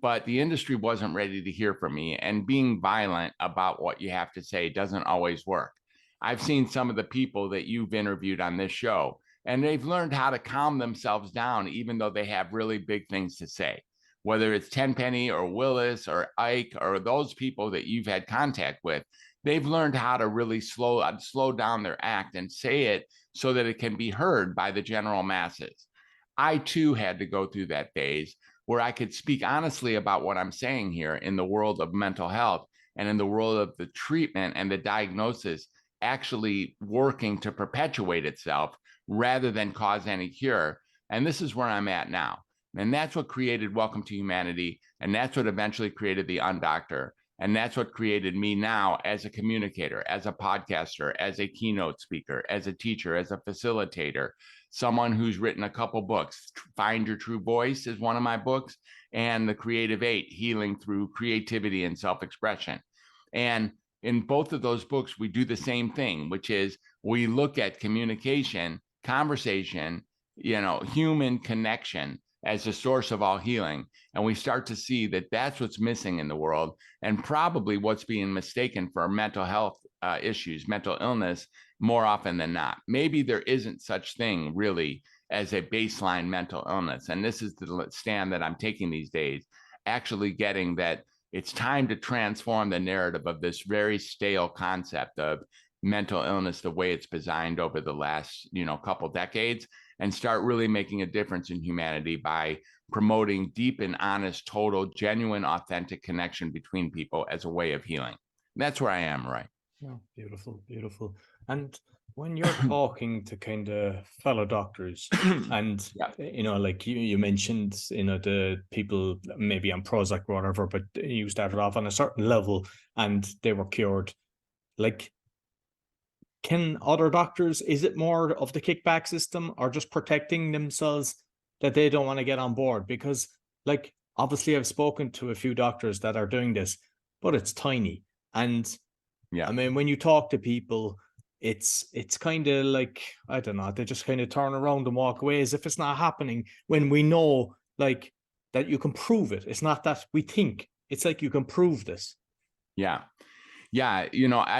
but the industry wasn't ready to hear from me. And being violent about what you have to say doesn't always work. I've seen some of the people that you've interviewed on this show, and they've learned how to calm themselves down, even though they have really big things to say. Whether it's Tenpenny or Willis or Ike or those people that you've had contact with, they've learned how to really slow down their act and say it so that it can be heard by the general masses. I too had to go through that phase where I could speak honestly about what I'm saying here in the world of mental health and in the world of the treatment and the diagnosis actually working to perpetuate itself rather than cause any cure. And this is where I'm at now. And that's what created Welcome to Humanity. And that's what eventually created the UnDoctor. And that's what created me now as a communicator, as a podcaster, as a keynote speaker, as a teacher, as a facilitator, someone who's written a couple books. Find Your True Voice is one of my books, and The Creative Eight, Healing Through Creativity and Self-Expression. And in both of those books, we do the same thing, which is we look at communication, conversation, human connection as the source of all healing. And we start to see that that's what's missing in the world, and probably what's being mistaken for mental health issues, mental illness, more often than not. Maybe there isn't such thing really as a baseline mental illness. And this is the stand that I'm taking these days, actually getting that it's time to transform the narrative of this very stale concept of mental illness, the way it's designed over the last, couple decades, and start really making a difference in humanity by promoting deep and honest, total, genuine, authentic connection between people as a way of healing. That's where I am, Roy. Oh, beautiful, beautiful. And when you're talking to kind of fellow doctors and, like you mentioned, the people maybe on Prozac or whatever, but you started off on a certain level and they were cured. Like, can other doctors, is it more of the kickback system or just protecting themselves that they don't want to get on board? Because like, obviously I've spoken to a few doctors that are doing this, but it's tiny. And I mean, when you talk to people, it's kind of like, I don't know, they just kind of turn around and walk away as if it's not happening, when we know like that you can prove it. It's not that we think, it's like you can prove this. Yeah. I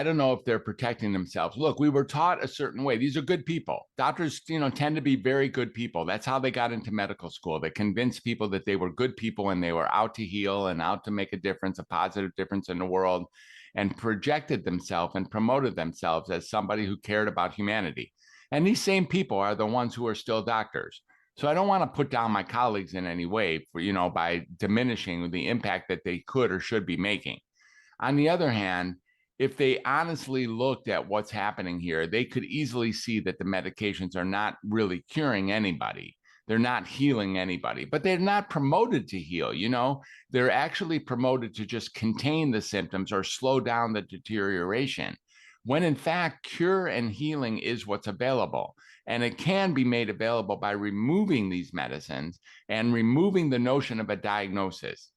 don't know if they're protecting themselves. Look, we were taught a certain way. These are good people. Doctors, tend to be very good people. That's how they got into medical school. They convinced people that they were good people and they were out to heal and out to make a difference, a positive difference in the world, and projected themselves and promoted themselves as somebody who cared about humanity. And these same people are the ones who are still doctors. So I don't want to put down my colleagues in any way for, by diminishing the impact that they could or should be making. On the other hand, if they honestly looked at what's happening here, they could easily see that the medications are not really curing anybody. They're not healing anybody, but they're not promoted to heal. They're actually promoted to just contain the symptoms or slow down the deterioration, when in fact, cure and healing is what's available. And it can be made available by removing these medicines and removing the notion of a diagnosis.